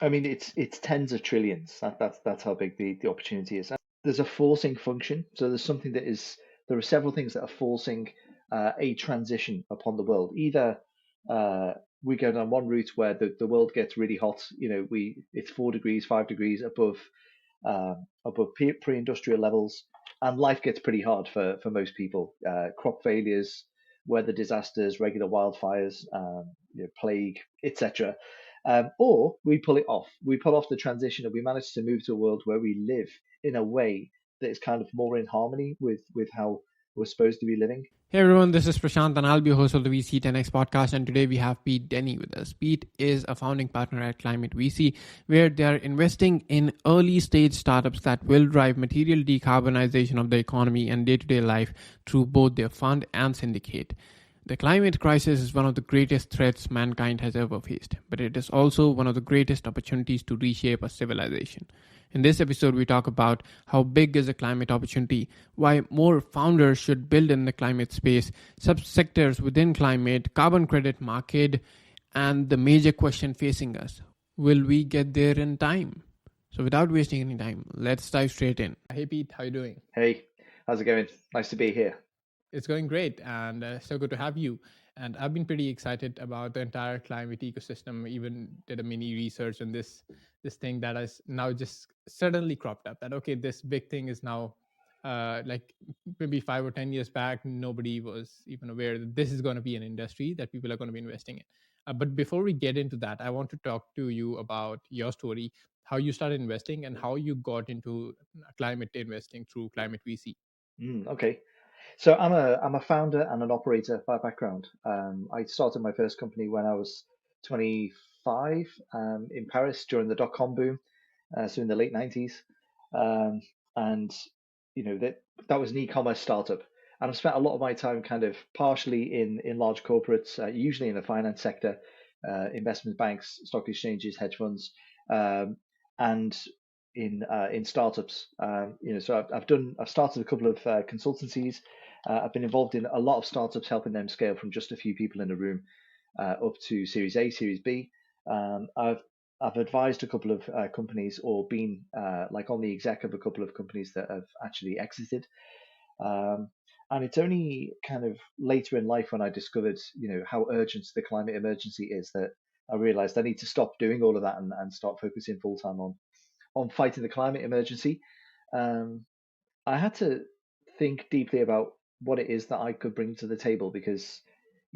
I mean, it's tens of trillions. That's how big the opportunity is. And there's a forcing function. So there are several things that are forcing a transition upon the world. Either we go down one route where the world gets really hot. It's 4 degrees, 5 degrees above pre-industrial levels, and life gets pretty hard for most people. Crop failures, weather disasters, regular wildfires, plague, etc. Or we pull it off. We pull off the transition, and we manage to move to a world where we live in a way that is kind of more in harmony with how we're supposed to be living. Hey everyone, this is Prashant and I'll be your host of the VC10X podcast. And today we have Peet Denny with us. Pete is a founding partner at ClimateVC, where they are investing in early stage startups that will drive material decarbonization of the economy and day to day life through both their fund and syndicate. The climate crisis is one of the greatest threats mankind has ever faced, but it is also one of the greatest opportunities to reshape a civilization. In this episode, we talk about how big is the climate opportunity, why more founders should build in the climate space, subsectors within climate, carbon credit market, and the major question facing us. Will we get there in time? So without wasting any time, let's dive straight in. Hey Pete, how you doing? Hey, how's it going? Nice to be here. It's going great, and so good to have you. And I've been pretty excited about the entire climate ecosystem. Even did a mini research on this thing that has now just suddenly cropped up. That okay, this big thing is now like maybe 5 or 10 years back, nobody was even aware that this is going to be an industry that people are going to be investing in. But before we get into that, I want to talk to you about your story, how you started investing, and how you got into climate investing through Climate VC. Okay. So I'm a founder and an operator by background. I started my first company when I was 25 in Paris during the dot-com boom, so in the late 90s. Um, and that was an e-commerce startup. And I've spent a lot of my time kind of partially in large corporates, usually in the finance sector, investment banks, stock exchanges, hedge funds, um, and in startups. So I've started a couple of consultancies. I've been involved in a lot of startups, helping them scale from just a few people in a room up to Series A, Series B. I've advised a couple of companies or been like on the exec of a couple of companies that have actually exited. Um, and it's only kind of later in life when I discovered, how urgent the climate emergency is that I realized I need to stop doing all of that and start focusing full time on fighting the climate emergency. Um, I had to think deeply about what it is that I could bring to the table because,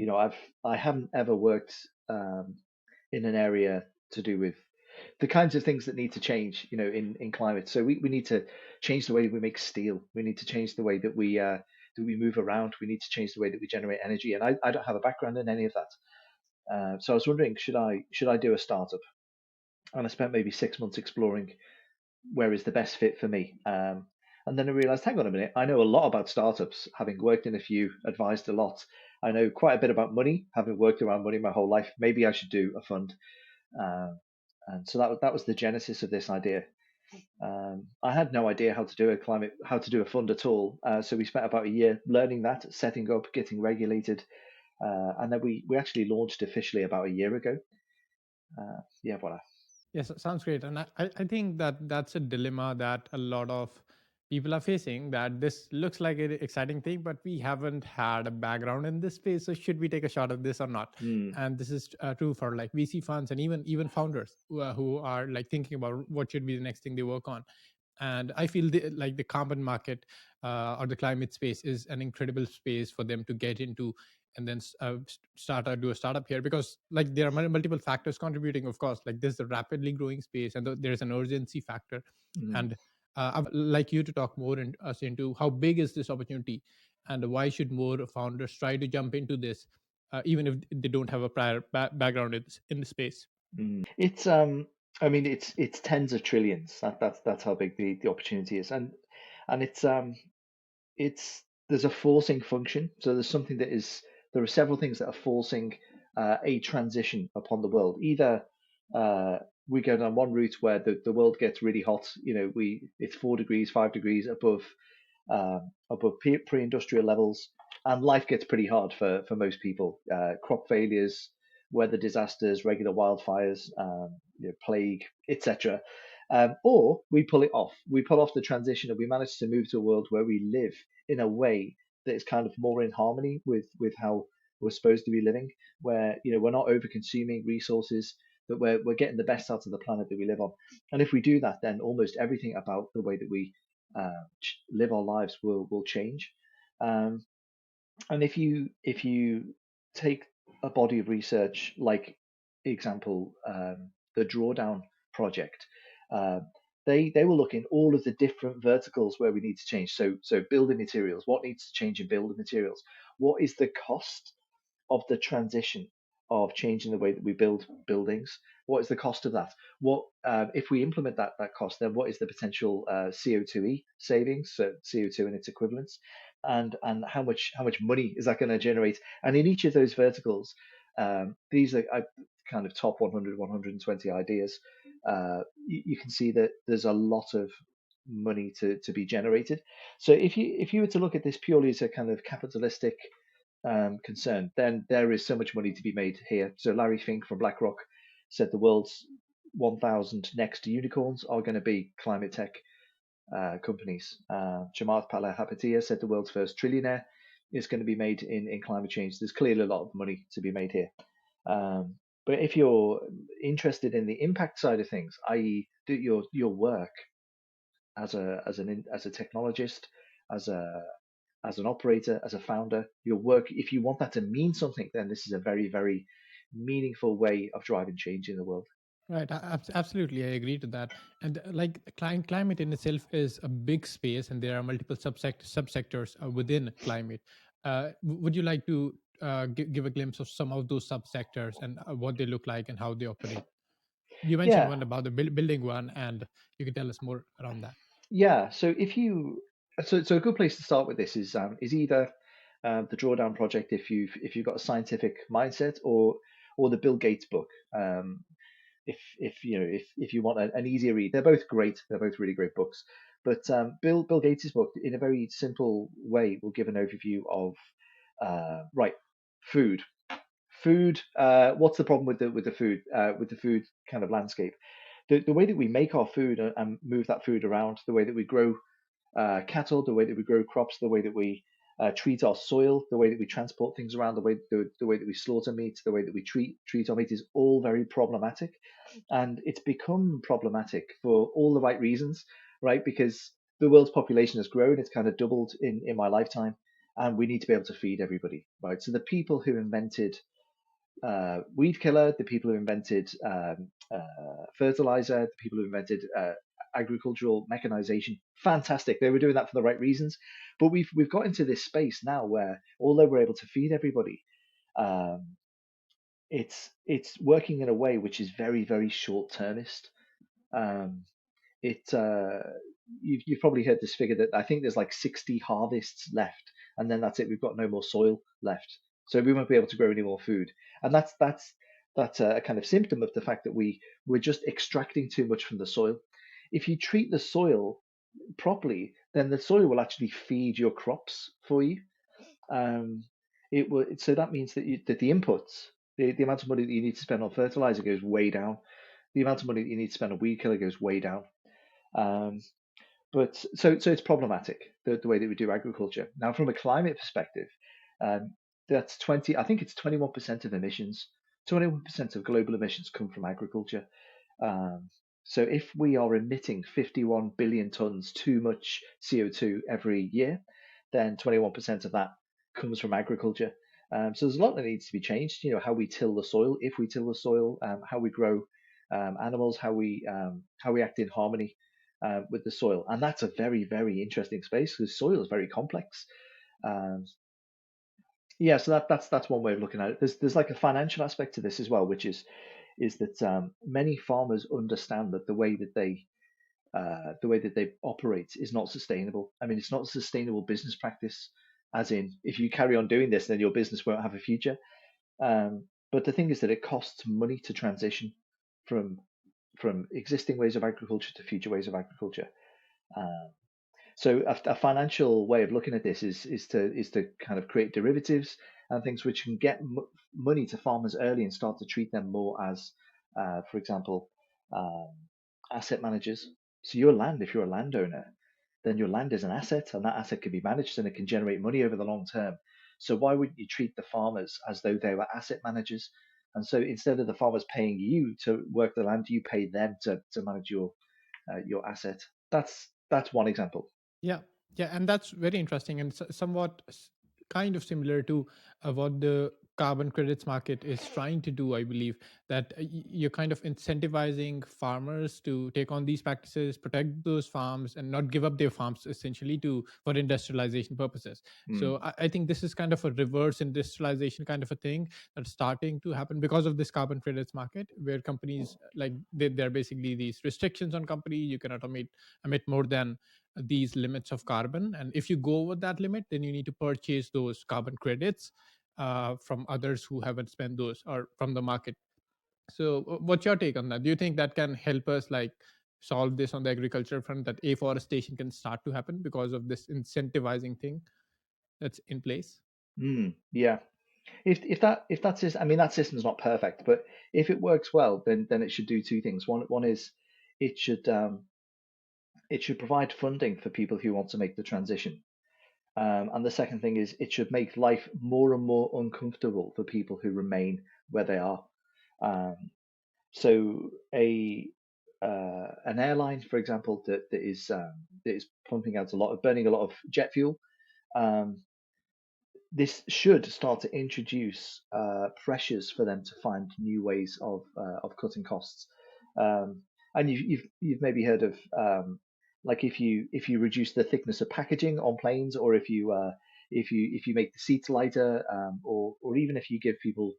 I haven't ever worked in an area to do with the kinds of things that need to change, in climate. So we need to change the way we make steel. We need to change the way that we move around. We need to change the way that we generate energy. And I don't have a background in any of that. So I was wondering, should I do a startup? And I spent maybe 6 months exploring where is the best fit for me. And then I realized, hang on a minute, I know a lot about startups, having worked in a few, advised a lot. I know quite a bit about money, having worked around money my whole life. Maybe I should do a fund. Um, and so that was the genesis of this idea. I had no idea how to do a fund at all. So we spent about a year learning that, setting up, getting regulated, and then we actually launched officially about a year ago. Yeah, voila. Yes, sounds great. And I think that that's a dilemma that a lot of people are facing, that this looks like an exciting thing, but we haven't had a background in this space. So should we take a shot at this or not? Mm, And this is true for like VC funds and even founders who are like thinking about what should be the next thing they work on. And I feel like the carbon market or the climate space is an incredible space for them to get into and then do a startup here, because like there are multiple factors contributing. Of course, like this is a rapidly growing space and there's an urgency factor. mm. And I'd like you to talk more us into how big is this opportunity and why should more founders try to jump into this, even if they don't have a prior background in the space. I mean, it's tens of trillions. That's how big the opportunity is, and it's there's a forcing function. So there are several things that are forcing a transition upon the world. Either we go down one route where the world gets really hot. It's 4 degrees, 5 degrees above pre-industrial levels, and life gets pretty hard for most people. Crop failures, weather disasters, regular wildfires, plague, etc. Or we pull it off. We pull off the transition, and we manage to move to a world where we live in a way that is kind of more in harmony with how we're supposed to be living, where we're not over consuming resources, that we're getting the best out of the planet that we live on. And if we do that, then almost everything about the way that we live our lives will change. Um, and if you take a body of research like example, the Drawdown project, uh, they will look in all of the different verticals where we need to change. So building materials, what needs to change in building materials? What is the cost of the transition of changing the way that we build buildings? What is the cost of that? What if we implement that cost? Then what is the potential CO2e savings, so CO2 and its equivalents, and how much money is that going to generate? And in each of those verticals, these are kind of top 100, 120 ideas. You can see that there's a lot of money to be generated. So if you were to look at this purely as a kind of capitalistic concern, then there is so much money to be made here. So Larry Fink from BlackRock said the world's 1,000 next unicorns are going to be Climatech companies. Chamath Palihapitiya said the world's first trillionaire is going to be made in climate change. There's clearly a lot of money to be made here. But if you're interested in the impact side of things, i.e., do your work as a technologist, as an operator, as a founder, your work, if you want that to mean something, then this is a very, very meaningful way of driving change in the world. Right, absolutely, I agree to that. And like climate in itself is a big space, and there are multiple subsectors within climate. Would you like to give a glimpse of some of those subsectors and what they look like and how they operate? You mentioned Yeah, one about the building one, and you can tell us more around that. yeah. So a good place to start with this is either the Drawdown project if you've got a scientific mindset, or the Bill Gates book. If you want an easier read, they're both great. They're both really great books. But Bill Gates's book, in a very simple way, will give an overview of right, food. Food. What's the problem with the food kind of landscape? The way that we make our food and move that food around, the way that we grow cattle, the way that we grow crops, the way that we treat our soil, the way that we transport things around, the way that we slaughter meat, the way that we treat our meat is all very problematic, and it's become problematic for all the right reasons, right? Because the world's population has grown; it's kind of doubled in my lifetime, and we need to be able to feed everybody, right? So the people who invented weed killer, the people who invented fertilizer, the people who invented agricultural mechanization. Fantastic. They were doing that for the right reasons. But we've got into this space now where although we're able to feed everybody, um, it's working in a way which is very, very short termist. Um, it you've probably heard this figure that I think there's like 60 harvests left, and then that's it. We've got no more soil left, so we won't be able to grow any more food. And that's a kind of symptom of the fact that we're just extracting too much from the soil. If you treat the soil properly, then the soil will actually feed your crops for you. Um, it will, so that means that the inputs, the amount of money that you need to spend on fertilizer goes way down. The amount of money that you need to spend on weed killer goes way down. Um, but so it's problematic the way that we do agriculture. Now, from a climate perspective, um, that's 20. I think it's 21% of emissions. 21% of global emissions come from agriculture. Um, so if we are emitting 51 billion tons too much CO2 every year, then 21% of that comes from agriculture. So there's a lot that needs to be changed. How we till the soil, if we till the soil, how we grow animals, how we act in harmony with the soil, and that's a very, very interesting space because soil is very complex. Um, yeah, so that's one way of looking at it. There's like a financial aspect to this as well, which is that many farmers understand that the way that they operate is not sustainable. I mean, it's not a sustainable business practice. As in, if you carry on doing this, then your business won't have a future. But the thing is that it costs money to transition from existing ways of agriculture to future ways of agriculture. Um, so a financial way of looking at this is to kind of create derivatives and things which can get money to farmers early and start to treat them more as, for example, um, asset managers. So your land, if you're a landowner, then your land is an asset, and that asset can be managed and it can generate money over the long term. So why wouldn't you treat the farmers as though they were asset managers? And so instead of the farmers paying you to work the land, you pay them to manage your asset. That's one example. Yeah, yeah, and that's very interesting and somewhat kind of similar to what the carbon credits market is trying to do. I believe that you're kind of incentivizing farmers to take on these practices, protect those farms, and not give up their farms essentially to for industrialization purposes. Mm, So I think this is kind of a reverse industrialization kind of a thing that's starting to happen because of this carbon credits market, where companies like they're basically these restrictions on company. You cannot emit more than these limits of carbon, and if you go over that limit, then you need to purchase those carbon credits from others who haven't spent those, or from the market. So what's your take on that? Do you think that can help us like solve this on the agriculture front, that afforestation can start to happen because of this incentivizing thing that's in place? yeah. If that system, I mean, that system's not perfect, but if it works well, then it should do two things. One is it should um, it should provide funding for people who want to make the transition. And the second thing is it should make life more and more uncomfortable for people who remain where they are. Um, so an airline, for example, that is pumping out burning a lot of jet fuel. Um, this should start to introduce pressures for them to find new ways of cutting costs. And you've maybe heard of like if you reduce the thickness of packaging on planes, or if you make the seats lighter, or even if you give people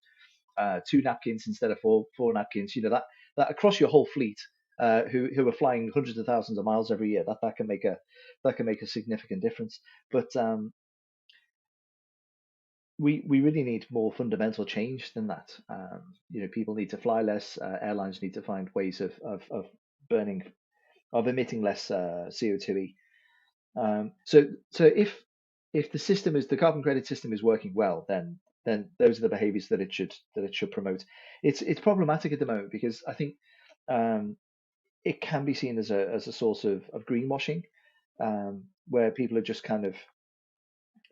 two napkins instead of four napkins, that across your whole fleet, who are flying hundreds of thousands of miles every year, that can make a significant difference. But we really need more fundamental change than that. People need to fly less. Airlines need to find ways of burning, of emitting less CO2. So if the carbon credit system is working well, then those are the behaviors that it should promote. It's problematic at the moment because I think um, it can be seen as a source of greenwashing, where people are just kind of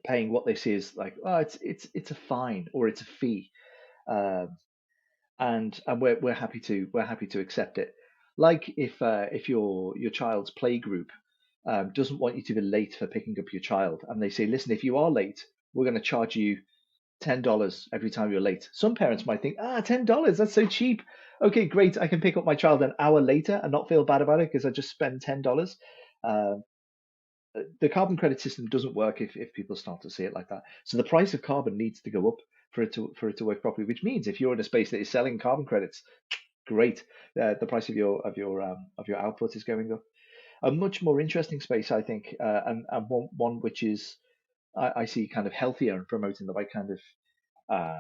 paying what they see as like, oh, it's a fine or it's a fee, um, and we're happy to accept it. Like if your child's play group doesn't want you to be late for picking up your child, and they say, listen, if you are late, we're going to charge you $10 every time you're late. Some parents might think, $10, that's so cheap. Okay, great, I can pick up my child an hour later and not feel bad about it because I just spent $10. Uh, the carbon credit system doesn't work if people start to see it like that. So the price of carbon needs to go up for it to work properly. Which means if you're in a space that is selling carbon credits, great, the price of your output is going up. A much more interesting space, I think, and one which is I see kind of healthier and promoting uh,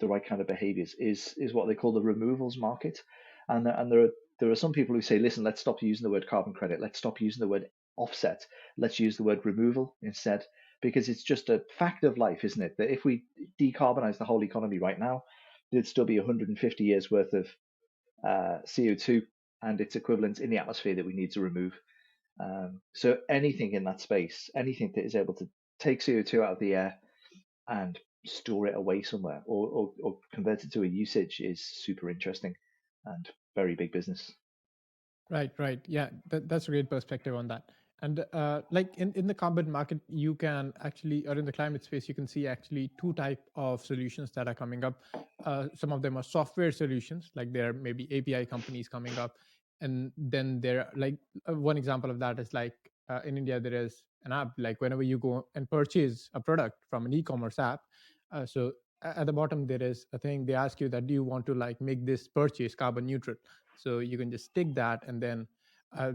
the right kind of behaviors is what they call the removals market. And there are some people who say, listen, let's stop using the word carbon credit, let's stop using the word offset, let's use the word removal instead, because it's just a fact of life, isn't it, that if we decarbonize the whole economy right now, there'd still be 150 years worth of CO2 and its equivalent in the atmosphere that we need to remove. So anything in that space, anything that is able to take CO2 out of the air and store it away somewhere, or convert it to a usage, is super interesting and very big business. Right, right. Yeah, that's a great perspective on that. And like in the carbon market, you can actually, or in the climate space, you can see actually two type of solutions that are coming up. Some of them are software solutions, like there may be API companies coming up, and then there are like one example of that is like in India there is an app like whenever you go and purchase a product from an e-commerce app, so at the bottom there is a thing they ask you that do you want to like make this purchase carbon neutral, so you can just tick that and then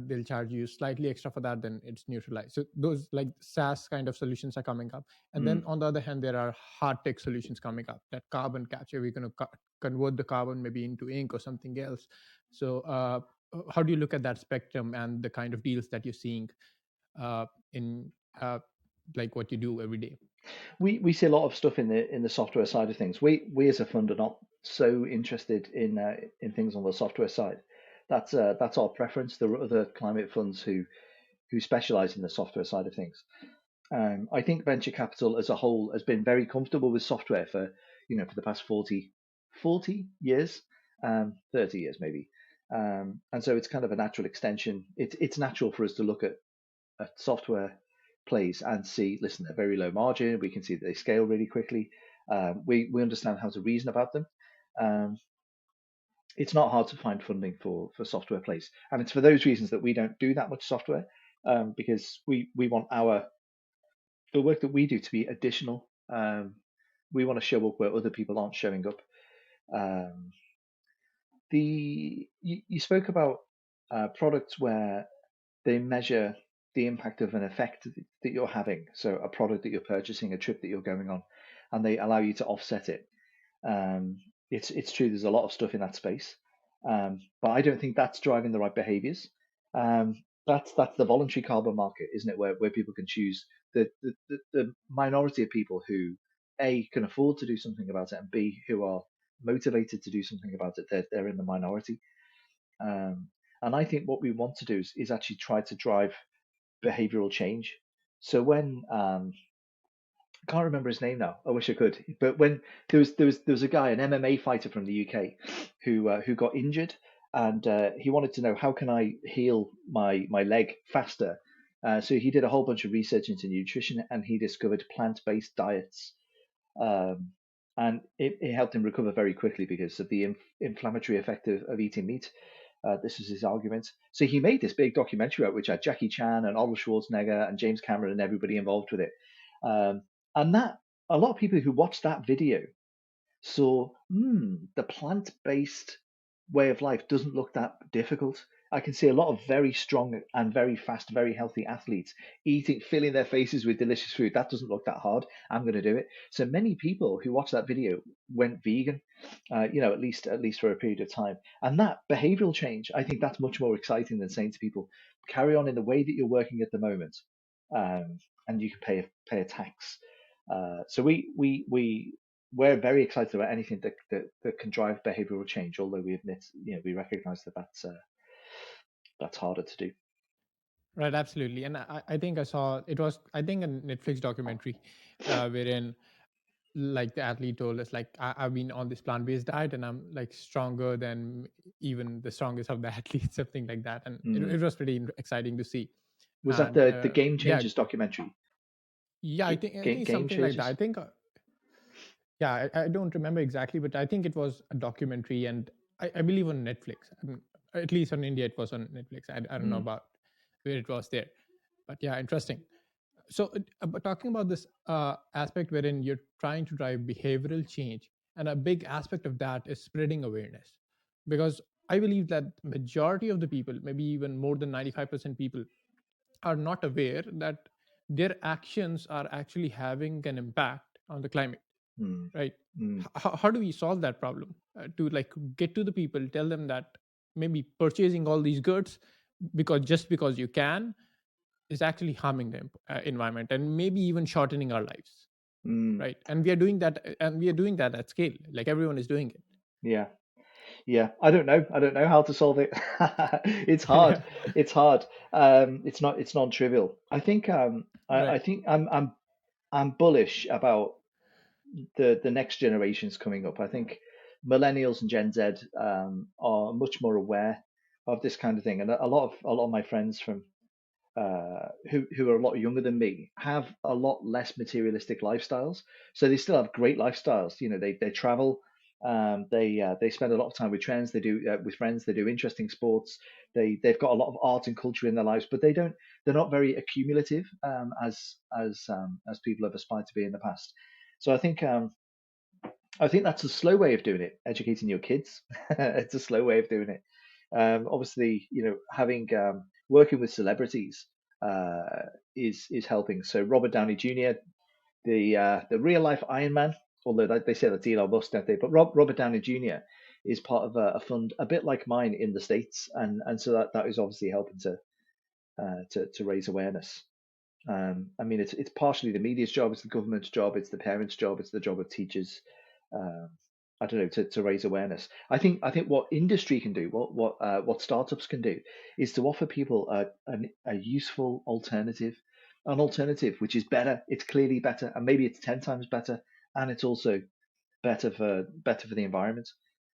they'll charge you slightly extra for that, then it's neutralized. So those like SaaS kind of solutions are coming up. And then Mm. on the other hand, there are hard tech solutions coming up, that carbon capture, we're going to convert the carbon maybe into ink or something else. So how do you look at that spectrum and the kind of deals that you're seeing in like what you do every day? We see a lot of stuff in the software side of things. We as a fund are not so interested in things on the software side. that's our preference. There are other climate funds who specialize in the software side of things. I think venture capital as a whole has been very comfortable with software for the past 40 years, 30 years maybe. And so it's kind of a natural extension. It's natural for us to look at software plays and see, listen, they're very low margin. We can see that they scale really quickly. We understand how to reason about them. Um, it's not hard to find funding for software plays, and it's for those reasons that we don't do that much software, because we want the work that we do to be additional. We want to show up where other people aren't showing up. Um, you spoke about products where they measure the impact of an effect that you're having. So a product that you're purchasing, a trip that you're going on, and they allow you to offset it. Um, it's true. There's a lot of stuff in that space, but I don't think that's driving the right behaviors. That's the voluntary carbon market, isn't it? Where people can choose the minority of people who A can afford to do something about it, and B who are motivated to do something about it. They're in the minority. Um, and I think what we want to do is actually try to drive behavioral change. So when I can't remember his name now. I wish I could. But when there was a guy, an MMA fighter from the UK, who got injured, and he wanted to know, how can I heal my leg faster. So he did a whole bunch of research into nutrition, and he discovered plant-based diets, um, and it helped him recover very quickly because of the inflammatory effect of eating meat. This is his argument. So he made this big documentary out, which had Jackie Chan and Arnold Schwarzenegger and James Cameron and everybody involved with it. Um, and that a lot of people who watched that video saw, the plant-based way of life doesn't look that difficult. I can see a lot of very strong and very fast, very healthy athletes filling their faces with delicious food. That doesn't look that hard. I'm going to do it. So many people who watched that video went vegan, at least for a period of time. And that behavioral change, I think that's much more exciting than saying to people, carry on in the way that you're working at the moment, and you can pay a tax. So we're very excited about anything that can drive behavioral change, although we admit, we recognize that that's harder to do. Right, absolutely. And I think I saw it was, I think, a Netflix documentary wherein like the athlete told us, like, I've been on this plant-based diet and I'm like stronger than even the strongest of the athletes, something like that. And it Mm. was pretty exciting to see. Was that And the Game yeah, Changers documentary? yeah, I think it's Game something like that. I Changers? think yeah, I don't remember exactly, but I think it was a documentary, and I believe on Netflix. At least on India, it was on Netflix. I don't know Mm. about where it was there, but yeah, interesting. So, but talking about this aspect wherein you're trying to drive behavioral change, and a big aspect of that is spreading awareness, because I believe that majority of the people, maybe even more than 95% people, are not aware that their actions are actually having an impact on the climate, Mm. right? Mm. How do we solve that problem, to like get to the people, tell them that maybe purchasing all these goods because you can is actually harming the environment, and maybe even shortening our lives, Mm. right? And we are doing that at scale, like everyone is doing it. Yeah. Yeah. I don't know how to solve it. It's hard. Yeah, It's hard. It's non-trivial. I think I right. think I'm bullish about the next generations coming up. I think millennials and Gen Z are much more aware of this kind of thing, and a lot of my friends from who are a lot younger than me have a lot less materialistic lifestyles. So they still have great lifestyles. They travel. They spend a lot of time with friends. They do with friends. They do interesting sports. They've got a lot of art and culture in their lives, but they don't. They're not very accumulative, as people have aspired to be in the past. So I think that's a slow way of doing it. Educating your kids, it's a slow way of doing it. Obviously, having working with celebrities is helping. So Robert Downey Jr., the real life Iron Man, although they say that's Elon Musk, don't they? But Robert Downey Jr. is part of a fund a bit like mine in the States, and so that is obviously helping to raise awareness. I mean, it's partially the media's job, it's the government's job, it's the parents' job, it's the job of teachers. Um, I don't know, to raise awareness. I think what industry can do, what startups can do, is to offer people a useful alternative, an alternative which is better. It's clearly better, and maybe it's 10 times better, and it's also better for the environment.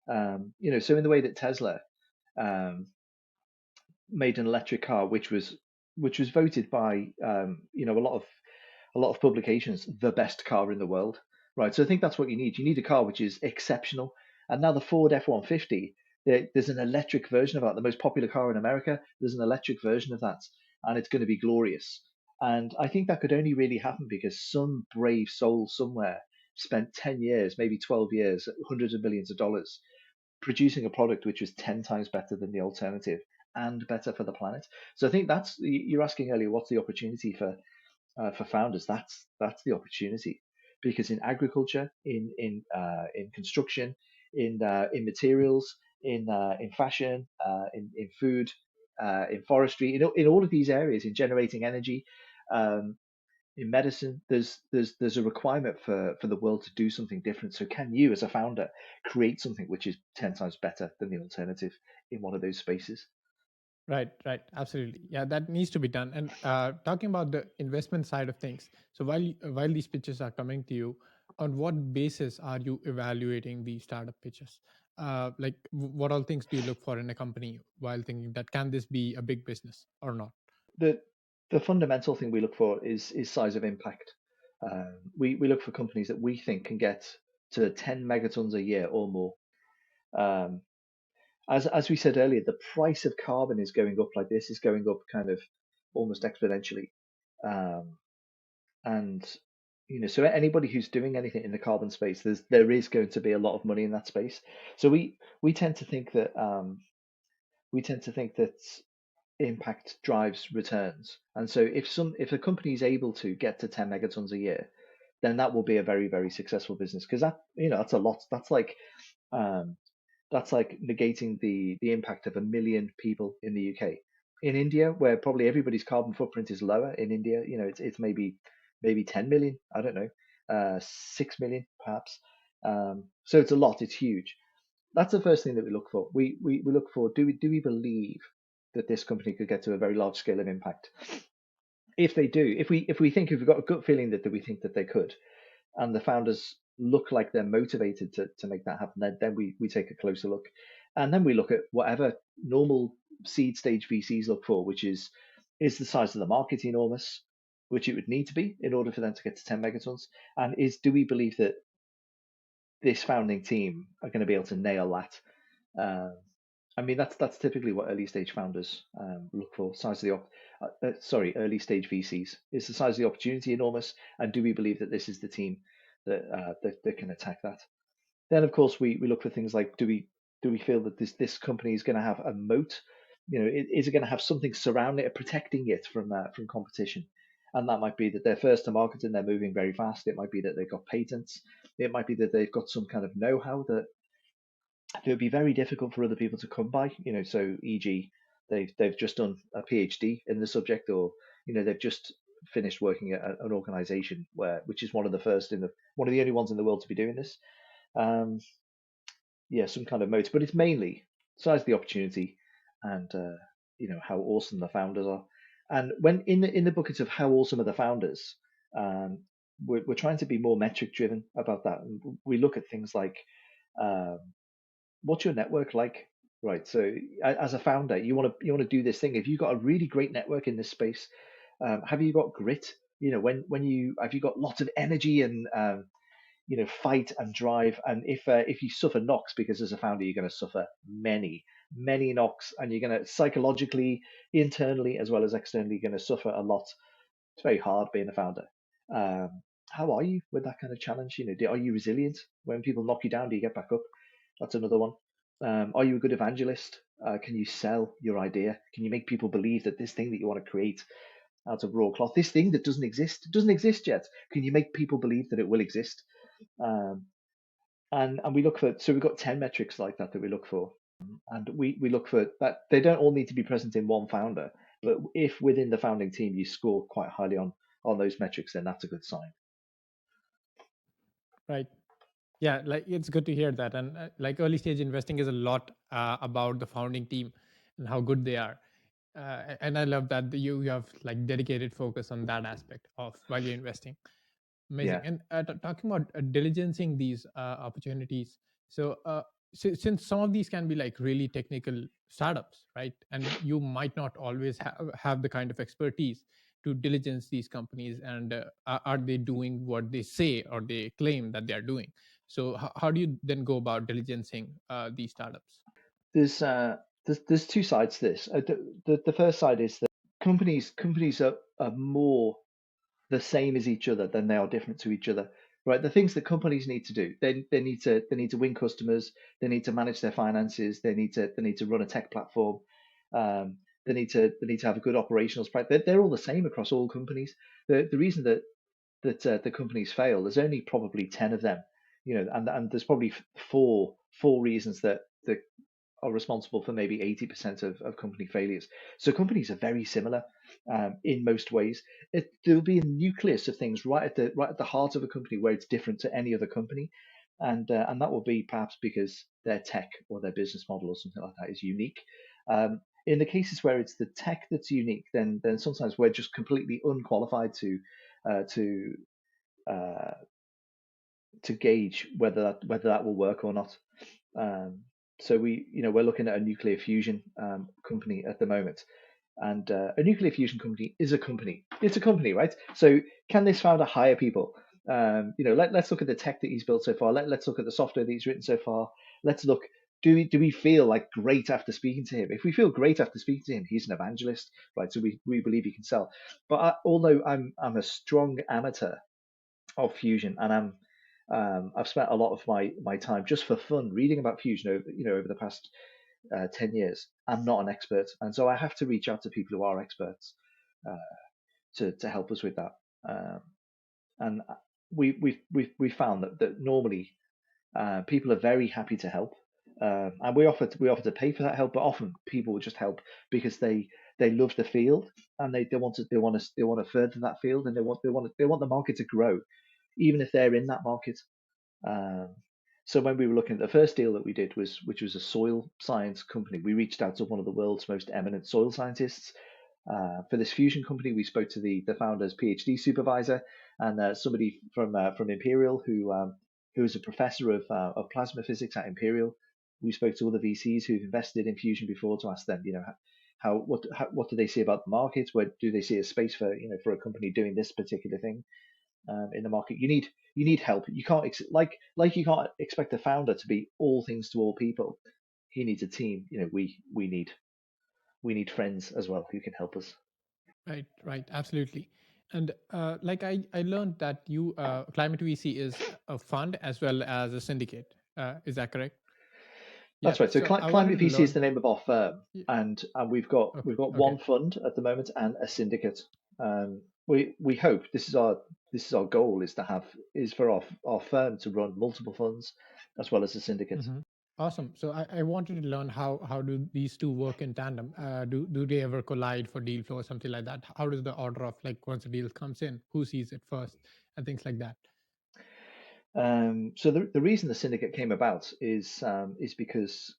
So in the way that Tesla um, made an electric car, which was voted by a lot of publications the best car in the world, right? So I think that's what you need. You need a car which is exceptional. And now the Ford F-150, there's an electric version of that. The most popular car in America, there's an electric version of that, and it's going to be glorious. And I think that could only really happen because some brave soul somewhere spent 10 years, maybe 12 years, hundreds of millions of dollars producing a product which was 10 times better than the alternative and better for the planet. So I think that's, you're asking earlier, what's the opportunity for founders? That's the opportunity, because in agriculture, in construction, in materials, in fashion, in food, in forestry, in all of these areas, in generating energy, um, in medicine, there's a requirement for the world to do something different. So can you, as a founder, create something which is 10 times better than the alternative in one of those spaces? Right, right, absolutely. Yeah, that needs to be done. And talking about the investment side of things, so while these pitches are coming to you, on what basis are you evaluating these startup pitches? Like, what all things do you look for in a company while thinking that can this be a big business or not? The the fundamental thing we look for is size of impact. We look for companies that we think can get to 10 megatons a year or more. Um, as we said earlier, the price of carbon is going up like this, is going up kind of almost exponentially. Um, and so anybody who's doing anything in the carbon space, there is going to be a lot of money in that space. So we tend to think that impact drives returns. And so if a company is able to get to 10 megatons a year, then that will be a very, very successful business, because that's a lot. Um, that's like negating the impact of 1 million people in the UK. In India, where probably everybody's carbon footprint is lower, in India, it's maybe 10 million, I don't know, 6 million perhaps. So it's a lot, it's huge. That's the first thing that we look for. We look for, do we believe that this company could get to a very large scale of impact? If they do, if we've got a gut feeling that we think that they could, and the founders look like they're motivated to make that happen, then we take a closer look. And then we look at whatever normal seed stage VCs look for, which is the size of the market enormous, which it would need to be in order for them to get to 10 megatons? And do we believe that this founding team are going to be able to nail that? Um, I mean, that's typically what early stage founders look for. Size of the early stage VCs, is the size of the opportunity enormous, and do we believe that this is the team that can attack that? Then, of course, we look for things like, do we feel that this company is going to have a moat? Is it going to have something surrounding it, protecting it from competition? And that might be that they're first to market and they're moving very fast. It might be that they've got patents. It might be that they've got some kind of know-how that it would be very difficult for other people to come by. So e.g., they've just done a PhD in the subject, or they've just finished working at an organization which is one of the only ones in the world to be doing this. Um, yeah, some kind of motive, but it's mainly size of the opportunity, and how awesome the founders are. And when in the buckets of how awesome are the founders, um, we're trying to be more metric driven about that. And we look at things like, um, what's your network like? Right. So as a founder, you want to do this thing. If you've got a really great network in this space, have you got grit? When you have you got lots of energy and fight and drive. And if you suffer knocks, because as a founder you're going to suffer many knocks, and you're going to psychologically, internally as well as externally, going to suffer a lot. It's very hard being a founder. Um, how are you with that kind of challenge? Are you resilient when people knock you down? Do you get back up? That's another one. Are you a good evangelist? Can you sell your idea? Can you make people believe that this thing that you want to create out of raw cloth, this thing that doesn't exist yet, can you make people believe that it will exist? Um, and we look for, so we've got 10 metrics like that we look for. And we look for that. They don't all need to be present in one founder, but if within the founding team you score quite highly on those metrics, then that's a good sign. Right. Yeah, like it's good to hear that. And like early stage investing is a lot about the founding team and how good they are. And I love that you have like dedicated focus on that aspect of while you're investing. Amazing. Yeah. And talking about diligencing these opportunities. So, since some of these can be like really technical startups, right? And you might not always have the kind of expertise to diligence these companies, and are they doing what they say or they claim that they are doing? So, how do you then go about diligencing these startups? There's there's two sides to this. The first side is that companies are more the same as each other than they are different to each other. Right? The things that companies need to do, they need to win customers, they need to manage their finances, they need to run a tech platform, they need to have a good operational practice. They're all the same across all companies. The reason that the companies fail, there's only probably 10 of them, and there's probably four reasons that are responsible for maybe 80% of company failures. So companies are very similar in most ways. There'll be a nucleus of things right at the heart of a company where it's different to any other company, and that will be perhaps because their tech or their business model or something like that is unique. In the cases where it's the tech that's unique, then sometimes we're just completely unqualified uh, to uh, to gauge whether that will work or not. Um, so we're looking at a nuclear fusion company at the moment, and a nuclear fusion company is a company. It's a company, right? So can this founder hire people? Let's look at the tech that he's built so far. Let's look at the software that he's written so far. Let's look. Do we feel like great after speaking to him? If we feel great after speaking to him, he's an evangelist, right? So we believe he can sell. But although I'm a strong amateur of fusion, and I've spent a lot of my time just for fun reading about fusion over the past 10 years. I'm not an expert, and so I have to reach out to people who are experts uh, to help us with that. Um, and we found that normally people are very happy to help, and we offer to pay for that help, but often people will just help because they love the field and they want to further that field, and they want the market to grow, even if they're in that market. Um, so when we were looking at the first deal that we did which was a soil science company, we reached out to one of the world's most eminent soil scientists. For this fusion company, we spoke to the founder's PhD supervisor and somebody from Imperial who is a professor of plasma physics at Imperial. We spoke to other VCs who've invested in fusion before to ask them, what do they see about the market? Where do they see a space for for a company doing this particular thing in the market? You need help. You can't you can't expect a founder to be all things to all people. He needs a team. We need friends as well who can help us. Right, right, absolutely. And like I learned that you Climate VC is a fund as well as a syndicate. Is that correct? Yeah. That's right. So So I wanted Climate to VC is learn. the name of our firm, y- and Okay. we've got Okay. one fund at the moment and a syndicate. We hope this is our goal is for our firm to run multiple funds as well as a syndicate. Hmm. Awesome. So I wanted to learn how do these two work in tandem? Do they ever collide for deal flow or something like that? How does the order of like once a deal comes in, who sees it first, and things like that? So the reason the syndicate came about is because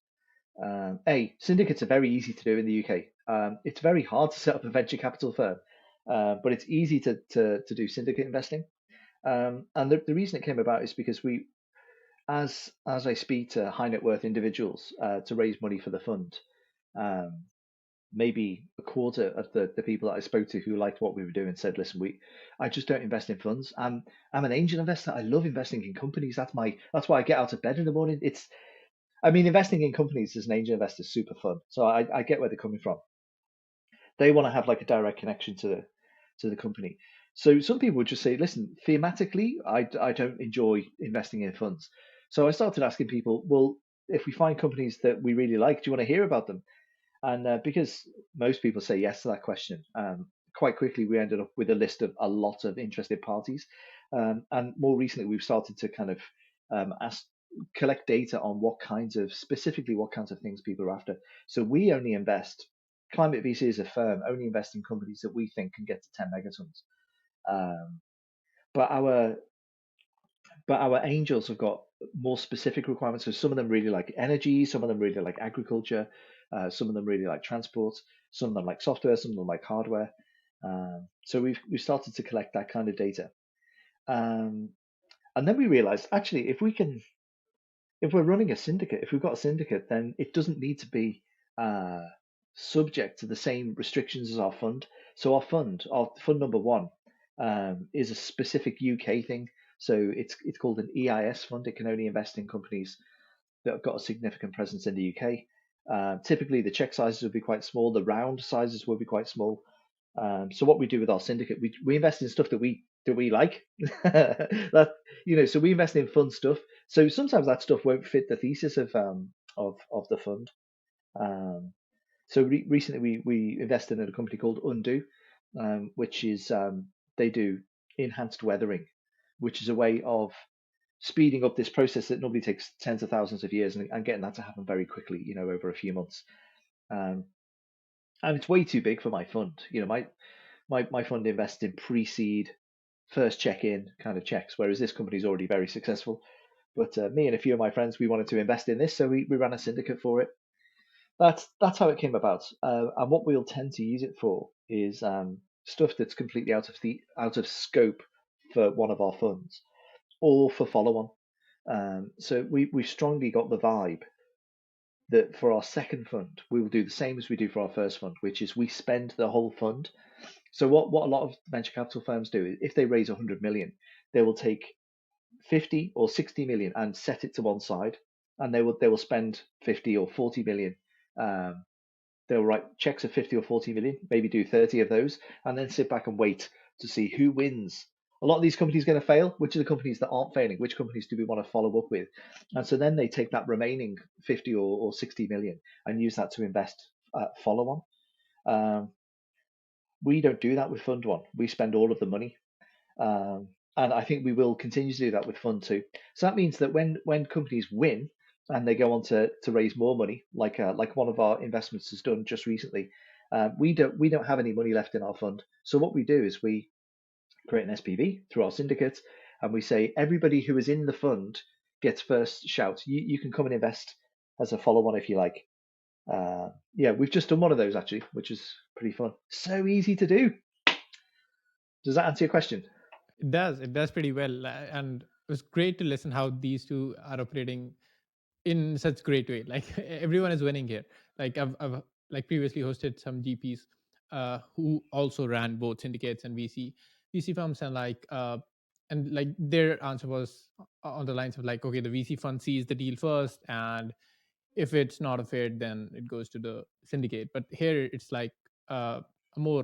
syndicates are very easy to do in the UK. It's very hard to set up a venture capital firm, but it's easy to do syndicate investing. And the reason it came about is because as I speak to high net worth individuals to raise money for the fund, um, maybe a quarter of the people that I spoke to who liked what we were doing said, "Listen, I just don't invest in funds. I'm an angel investor. I love investing in companies. That's why I get out of bed in the morning. Investing in companies as an angel investor is super fun. So I get where they're coming from. They want to have like a direct connection to the company. So some people would just say, listen, thematically, I don't enjoy investing in funds. So I started asking people, well, if we find companies that we really like, do you want to hear about them? And because most people say yes to that question, quite quickly we ended up with a list of a lot of interested parties. And more recently, we've started to kind of ask, collect data on specifically what kinds of things people are after. So we only invest, Climate VC as a firm only invest in companies that we think can get to 10 megatons. Um, but our but our angels have got more specific requirements. So some of them really like energy, some of them really like agriculture, some of them really like transport, some of them like software, some of them like hardware. So we've started to collect that kind of data. Um, and then we realized actually if we're running a syndicate, if we've got a syndicate, then it doesn't need to be uh, subject to the same restrictions as our fund. So our fund number one, is a specific UK thing. So it's called an EIS fund. It can only invest in companies that have got a significant presence in the UK. Typically, the check sizes would be quite small. The round sizes will be quite small. So what we do with our syndicate, we invest in stuff that we like. That so we invest in fun stuff. So sometimes that stuff won't fit the thesis of the fund. Um, so recently we invested in a company called Undo, which is they do enhanced weathering, which is a way of speeding up this process that normally takes tens of thousands of years and getting that to happen very quickly, over a few months. Um, and it's way too big for my fund. My fund invests in pre-seed, first check-in kind of checks, whereas this company is already very successful. But me and a few of my friends, we wanted to invest in this, so we ran a syndicate for it. That's how it came about. And what we'll tend to use it for is stuff that's completely out of scope for one of our funds or for follow-on. So we've strongly got the vibe that for our second fund, we will do the same as we do for our first fund, which is we spend the whole fund. So what a lot of venture capital firms do is if they raise 100 million, they will take 50 or 60 million and set it to one side, and they will spend 50 or 40 million. Um, they'll write checks of 50 or 40 million, maybe do 30 of those, and then sit back and wait to see who wins. A lot of these companies are going to fail. Which are the companies that aren't failing? Which companies do we want to follow up with? And so then they take that remaining 50 or 60 million and use that to invest follow on. We don't do that with Fund One. We spend all of the money. And I think we will continue to do that with Fund Two. So that means that when companies win and they go on to raise more money, like one of our investments has done just recently, we don't have any money left in our fund. So what we do is we create an SPV through our syndicate, and we say everybody who is in the fund gets first shout. You can come and invest as a follow-on if you like. Yeah, we've just done one of those actually, which is pretty fun. So easy to do. Does that answer your question? It does. It does pretty well, and it was great to listen how these two are operating in such great way. Like everyone is winning here. Like I've like previously hosted some GPs who also ran both syndicates and VC firms, and like their answer was on the lines of like, okay, the VC fund sees the deal first, and if it's not a fit, then it goes to the syndicate. But here it's like a more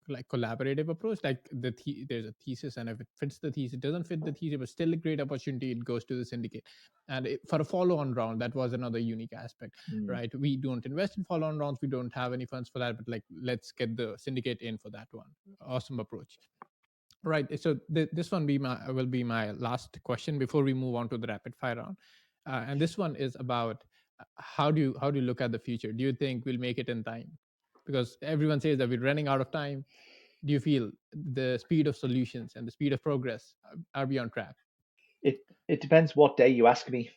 like collaborative approach. Like there's a thesis, and if it fits the thesis, it doesn't fit the thesis, but still a great opportunity, it goes to the syndicate. And for a follow-on round, that was another unique aspect, right? We don't invest in follow-on rounds, we don't have any funds for that, but like let's get the syndicate in for that one. Awesome approach. Right. So this one will be my last question before we move on to the rapid fire round. And this one is about how do you look at the future? Do you think we'll make it in time? Because everyone says that we're running out of time. Do you feel the speed of solutions and the speed of progress are we on track? It depends what day you ask me.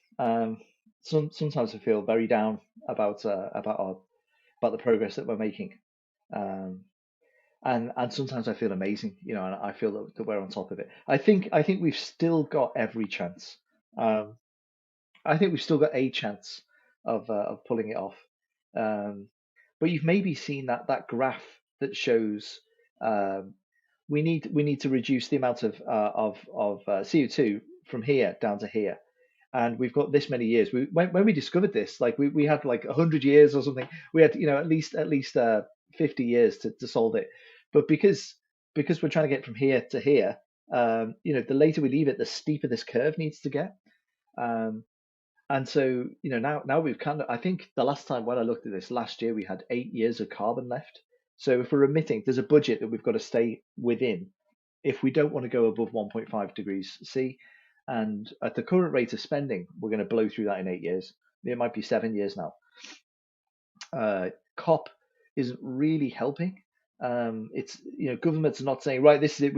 Sometimes I feel very down about the progress that we're making, um, and sometimes I feel amazing, and I feel that we're on top of it. I think we've still got every chance. Um, I think we've still got a chance of pulling it off. Um, but you've maybe seen that graph that shows um, we need to reduce the amount of CO2 from here down to here, and we've got this many years. When we discovered this, like we had like 100 years or something. We had at least 50 years to solve it. But because we're trying to get from here to here, the later we leave it, the steeper this curve needs to get. Um, and so, now we've kind of, I think the last time when I looked at this last year, we had 8 years of carbon left. So if we're emitting, there's a budget that we've got to stay within if we don't want to go above 1.5 degrees C. And at the current rate of spending, we're going to blow through that in 8 years. It might be 7 years now. COP isn't really helping. It's governments are not saying right. This is it.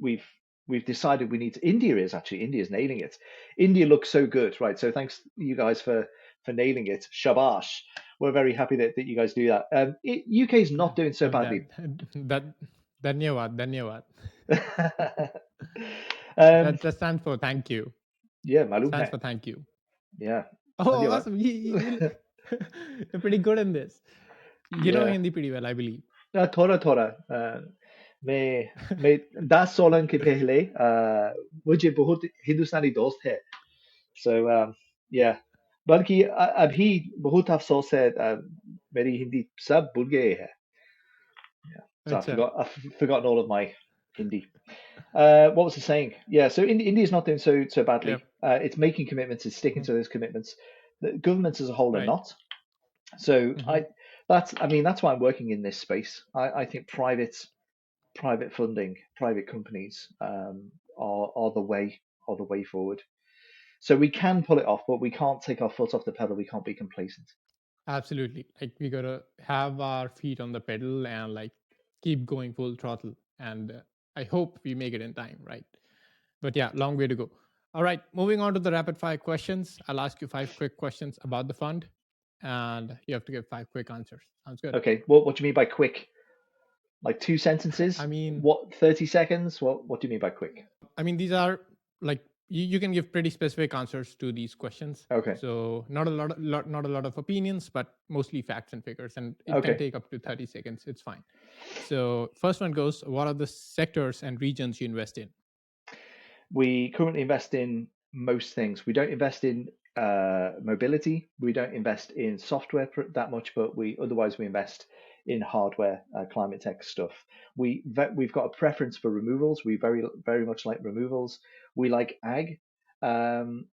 We've we've decided we need to. India's nailing it. India looks so good, right? So thanks you guys for nailing it. Shabash. We're very happy that you guys do that. UK is not doing so badly. That Dhanyawad. That stands for thank you. Yeah, malum Stands hai. for thank you. Yeah. Oh, Dhanyawad. awesome. You're pretty good in this. You know Hindi pretty well, I believe. थोड़ा मैं 10 साल के पहले मुझे बहुत हिंदुस्तानी दोस्त है so yeah बल्कि अभी बहुत अफसोस है मेरी हिंदी सब भूल गए हैं so Acha. I've forgotten all of my Hindi. What was I saying? Yeah, so India's not doing so badly. Yep. It's making commitments, it's sticking to those commitments. The governments as a whole are Right. not. So Mhm. that's why I'm working in this space. I think private funding, private companies are the way forward. So we can pull it off, but we can't take our foot off the pedal. We can't be complacent. Absolutely. Like we gotta have our feet on the pedal and like keep going full throttle. And I hope we make it in time, right? But yeah, long way to go. All right, moving on to the rapid fire questions. I'll ask you 5 quick questions about the fund, and you have to give 5 quick answers. Sounds good. Okay, what do you mean by quick? Like 2 sentences? I mean, What, 30 seconds? What do you mean by quick? these are like you can give pretty specific answers to these questions. Okay. So not a lot of opinions, but mostly facts and figures, and it can Okay. take up to 30 seconds. It's fine. So first one goes: what are the sectors and regions you invest in? We currently invest in most things. We don't invest in mobility. We don't invest in software that much, but otherwise we invest in hardware, Climatech stuff. We've got a preference for removals. We very much like removals. We like ag, and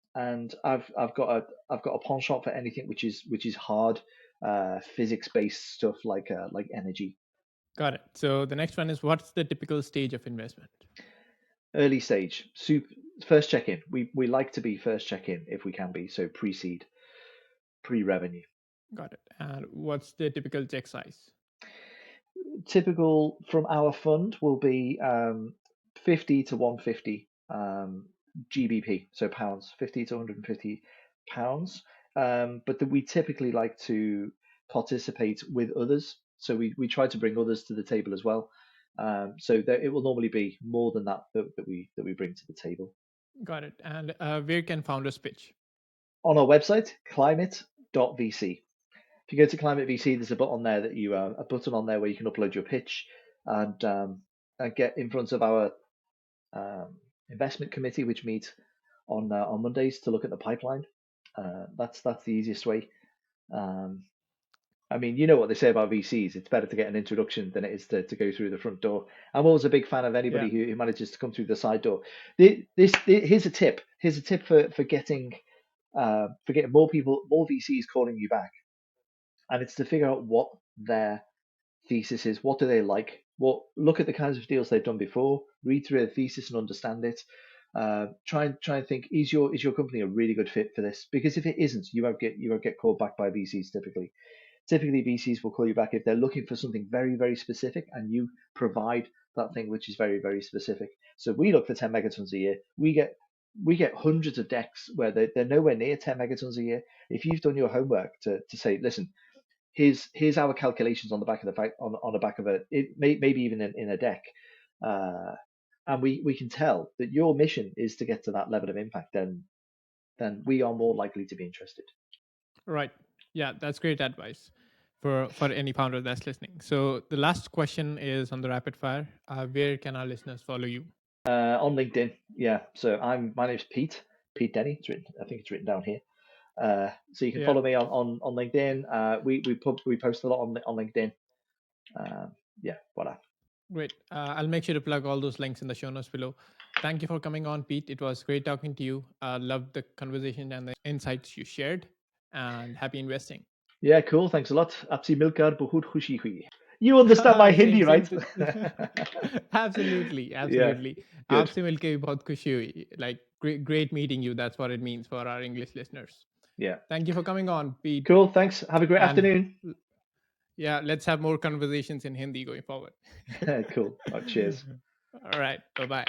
I've got a pawn shop for anything which is hard, physics based stuff like energy. Got it. So the next one is: what's the typical stage of investment? Early stage, first check-in. We like to be first check-in if we can be, so pre-seed, pre-revenue. Got it. And what's the typical check size? Typical from our fund will be 50 to 150 GBP, so pounds, 50 to 150 pounds. But we typically like to participate with others, so we try to bring others to the table as well. So that it will normally be more than that we bring to the table. Got it. And where can founders pitch? On our website, climate.vc. If you go to ClimateVC, there's a button there where you can upload your pitch and get in front of our investment committee, which meets on Mondays to look at the pipeline. That's the easiest way. I mean, you know what they say about VCs. It's better to get an introduction than it is to go through the front door. I'm always a big fan of anybody who manages to come through the side door. Here's a tip. Here's a tip for getting more VCs calling you back. And it's to figure out what their thesis is. What do they like? Look at the kinds of deals they've done before. Read through the thesis and understand it. Try and think: is your company a really good fit for this? Because if it isn't, you won't get called back by VCs typically. Typically, VCs will call you back if they're looking for something very, very specific, and you provide that thing which is very, very specific. So we look for 10 megatons a year. We get hundreds of decks where they're nowhere near 10 megatons a year. If you've done your homework to say, listen, here's our calculations on the back of on the back of maybe even in a deck, and we can tell that your mission is to get to that level of impact, then we are more likely to be interested. Right. Yeah, that's great advice for any founder that's listening. So the last question is on the rapid fire. Where can our listeners follow you? On LinkedIn, yeah. So my name's Peet Denny. I think it's written down here. So you can follow me on LinkedIn. We post a lot on LinkedIn. Yeah, voila. Great. I'll make sure to plug all those links in the show notes below. Thank you for coming on, Pete. It was great talking to you. Loved the conversation and the insights you shared. And happy investing. Yeah, cool. Thanks a lot. Aapsi milkar bahut khushi hui. You understand my Hindi, right? Absolutely. Yeah, Aapse milke bhi bahut khushi hui. Like great meeting you. That's what it means for our English listeners. Yeah. Thank you for coming on, Pete. Cool. Thanks. Have a great afternoon. Yeah, let's have more conversations in Hindi going forward. Cool. Cheers. All right. Bye-bye.